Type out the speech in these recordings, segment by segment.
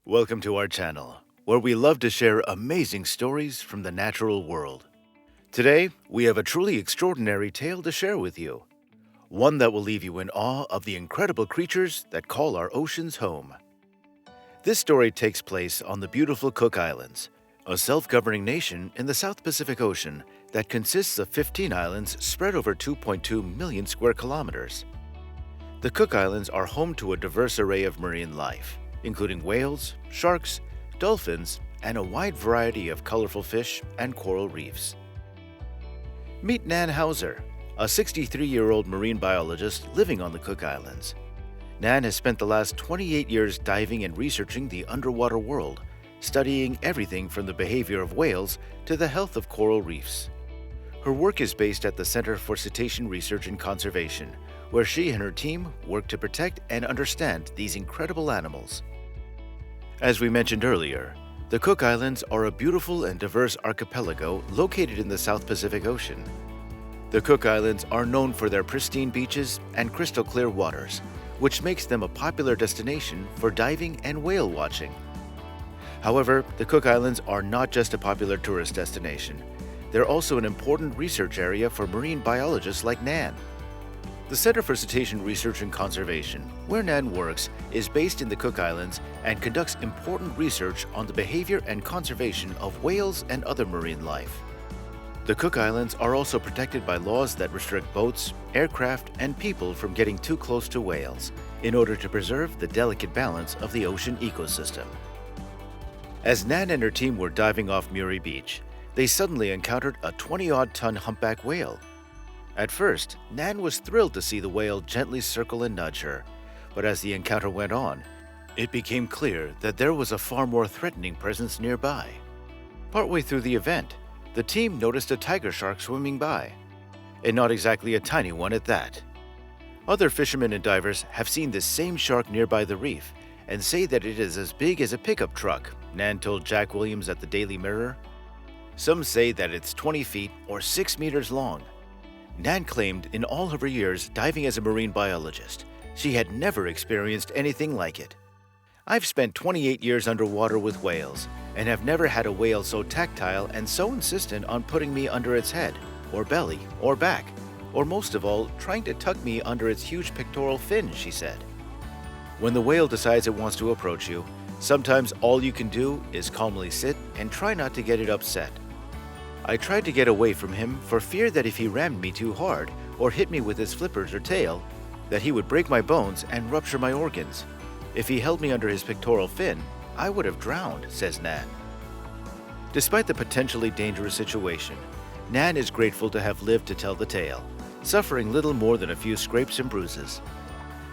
Welcome to our channel, where we love to share amazing stories from the natural world. Today, we have a truly extraordinary tale to share with you. One that will leave you in awe of the incredible creatures that call our oceans home. This story takes place on the beautiful Cook Islands, a self-governing nation in the South Pacific Ocean that consists of 15 islands spread over 2.2 million square kilometers. The Cook Islands are home to a diverse array of marine life, including whales, sharks, dolphins, and a wide variety of colorful fish and coral reefs. Meet Nan Hauser, a 63-year-old marine biologist living on the Cook Islands. Nan has spent the last 28 years diving and researching the underwater world, studying everything from the behavior of whales to the health of coral reefs. Her work is based at the Center for Cetacean Research and Conservation, where she and her team work to protect and understand these incredible animals. As we mentioned earlier, the Cook Islands are a beautiful and diverse archipelago located in the South Pacific Ocean. The Cook Islands are known for their pristine beaches and crystal clear waters, which makes them a popular destination for diving and whale watching. However, the Cook Islands are not just a popular tourist destination. They're also an important research area for marine biologists like Nan. The Center for Cetacean Research and Conservation, where Nan works, is based in the Cook Islands and conducts important research on the behavior and conservation of whales and other marine life. The Cook Islands are also protected by laws that restrict boats, aircraft, and people from getting too close to whales in order to preserve the delicate balance of the ocean ecosystem. As Nan and her team were diving off Murray Beach, they suddenly encountered a 20-odd-ton humpback whale. At first, Nan was thrilled to see the whale gently circle and nudge her, but as the encounter went on, it became clear that there was a far more threatening presence nearby. Partway through the event, the team noticed a tiger shark swimming by, and not exactly a tiny one at that. Other fishermen and divers have seen this same shark nearby the reef and say that it is as big as a pickup truck, Nan told Jack Williams at the Daily Mirror. Some say that it's 20 feet or 6 meters long. Nan claimed in all of her years diving as a marine biologist, she had never experienced anything like it. I've spent 28 years underwater with whales and have never had a whale so tactile and so insistent on putting me under its head, or belly, or back, or most of all, trying to tuck me under its huge pectoral fin, she said. When the whale decides it wants to approach you, sometimes all you can do is calmly sit and try not to get it upset. I tried to get away from him for fear that if he rammed me too hard or hit me with his flippers or tail, that he would break my bones and rupture my organs. If he held me under his pectoral fin, I would have drowned, says Nan. Despite the potentially dangerous situation, Nan is grateful to have lived to tell the tale, suffering little more than a few scrapes and bruises.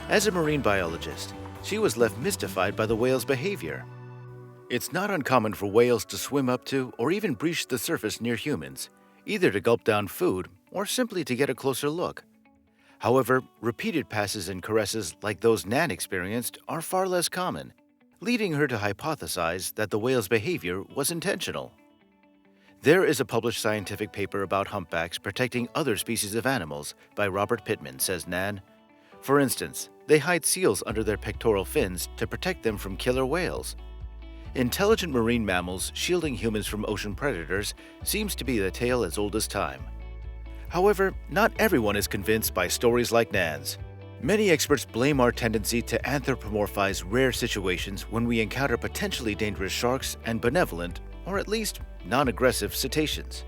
As a marine biologist, she was left mystified by the whale's behavior. It's not uncommon for whales to swim up to or even breach the surface near humans, either to gulp down food or simply to get a closer look. However, repeated passes and caresses like those Nan experienced are far less common, leading her to hypothesize that the whale's behavior was intentional. There is a published scientific paper about humpbacks protecting other species of animals by Robert Pittman, says Nan. For instance, they hide seals under their pectoral fins to protect them from killer whales. Intelligent marine mammals shielding humans from ocean predators seems to be a tale as old as time. However, not everyone is convinced by stories like Nan's. Many experts blame our tendency to anthropomorphize rare situations when we encounter potentially dangerous sharks and benevolent, or at least non-aggressive cetaceans.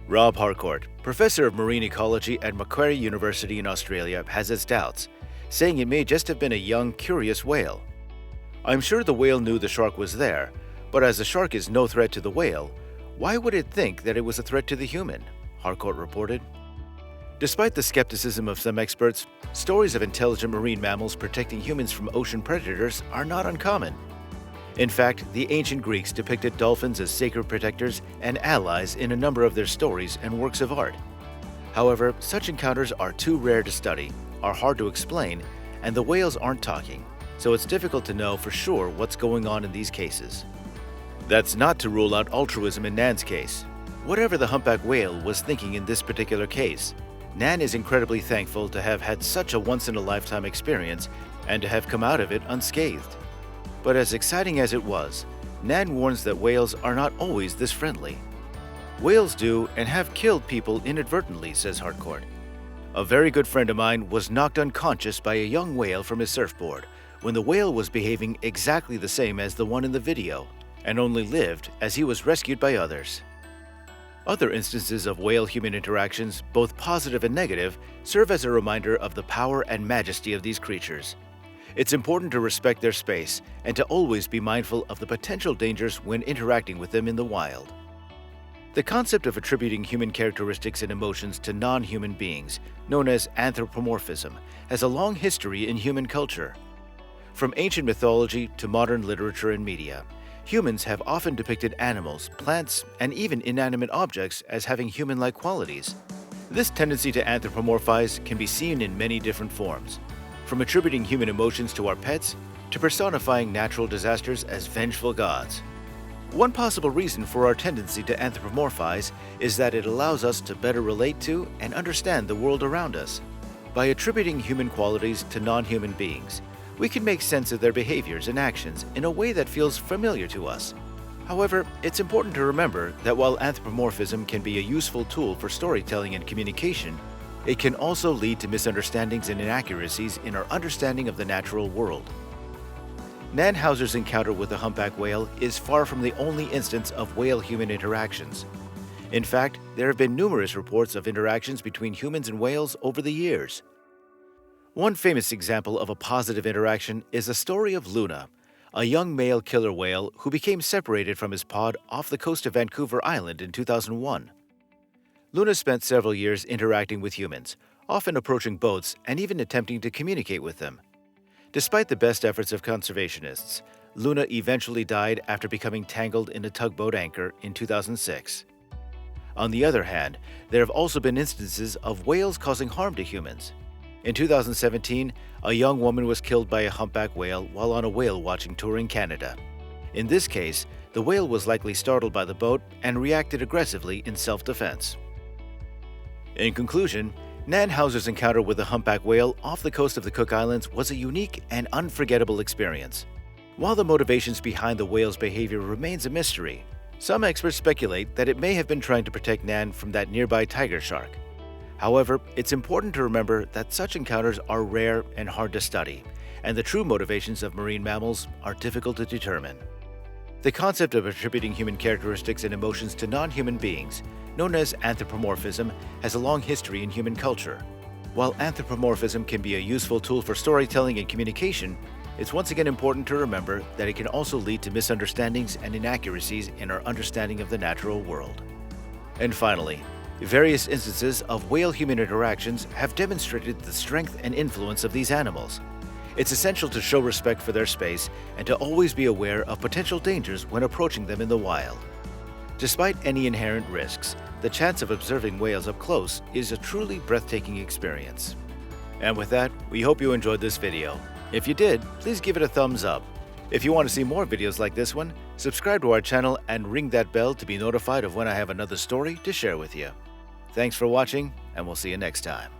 Rob Harcourt, professor of marine ecology at Macquarie University in Australia, has his doubts, saying it may just have been a young, curious whale. I'm sure the whale knew the shark was there, but as the shark is no threat to the whale, why would it think that it was a threat to the human? Harcourt reported. Despite the skepticism of some experts, stories of intelligent marine mammals protecting humans from ocean predators are not uncommon. In fact, the ancient Greeks depicted dolphins as sacred protectors and allies in a number of their stories and works of art. However, such encounters are too rare to study, are hard to explain, and the whales aren't talking, so it's difficult to know for sure what's going on in these cases. That's not to rule out altruism in Nan's case. Whatever the humpback whale was thinking in this particular case, Nan is incredibly thankful to have had such a once-in-a-lifetime experience and to have come out of it unscathed. But as exciting as it was, Nan warns that whales are not always this friendly. Whales do and have killed people inadvertently, says Harcourt. A very good friend of mine was knocked unconscious by a young whale from his surfboard when the whale was behaving exactly the same as the one in the video, and only lived as he was rescued by others. Other instances of whale-human interactions, both positive and negative, serve as a reminder of the power and majesty of these creatures. It's important to respect their space and to always be mindful of the potential dangers when interacting with them in the wild. The concept of attributing human characteristics and emotions to non-human beings, known as anthropomorphism, has a long history in human culture. From ancient mythology to modern literature and media, humans have often depicted animals, plants, and even inanimate objects as having human-like qualities. This tendency to anthropomorphize can be seen in many different forms, from attributing human emotions to our pets to personifying natural disasters as vengeful gods. One possible reason for our tendency to anthropomorphize is that it allows us to better relate to and understand the world around us. By attributing human qualities to non-human beings, we can make sense of their behaviors and actions in a way that feels familiar to us. However, it's important to remember that while anthropomorphism can be a useful tool for storytelling and communication, it can also lead to misunderstandings and inaccuracies in our understanding of the natural world. Nan Hauser's encounter with the humpback whale is far from the only instance of whale-human interactions. In fact, there have been numerous reports of interactions between humans and whales over the years. One famous example of a positive interaction is the story of Luna, a young male killer whale who became separated from his pod off the coast of Vancouver Island in 2001. Luna spent several years interacting with humans, often approaching boats and even attempting to communicate with them. Despite the best efforts of conservationists, Luna eventually died after becoming tangled in a tugboat anchor in 2006. On the other hand, there have also been instances of whales causing harm to humans. In 2017, a young woman was killed by a humpback whale while on a whale-watching tour in Canada. In this case, the whale was likely startled by the boat and reacted aggressively in self-defense. In conclusion, Nan Hauser's encounter with the humpback whale off the coast of the Cook Islands was a unique and unforgettable experience. While the motivations behind the whale's behavior remains a mystery, some experts speculate that it may have been trying to protect Nan from that nearby tiger shark. However, it's important to remember that such encounters are rare and hard to study, and the true motivations of marine mammals are difficult to determine. The concept of attributing human characteristics and emotions to non-human beings, known as anthropomorphism, has a long history in human culture. While anthropomorphism can be a useful tool for storytelling and communication, it's once again important to remember that it can also lead to misunderstandings and inaccuracies in our understanding of the natural world. And finally, various instances of whale-human interactions have demonstrated the strength and influence of these animals. It's essential to show respect for their space and to always be aware of potential dangers when approaching them in the wild. Despite any inherent risks, the chance of observing whales up close is a truly breathtaking experience. And with that, we hope you enjoyed this video. If you did, please give it a thumbs up. If you want to see more videos like this one, subscribe to our channel and ring that bell to be notified of when I have another story to share with you. Thanks for watching, and we'll see you next time.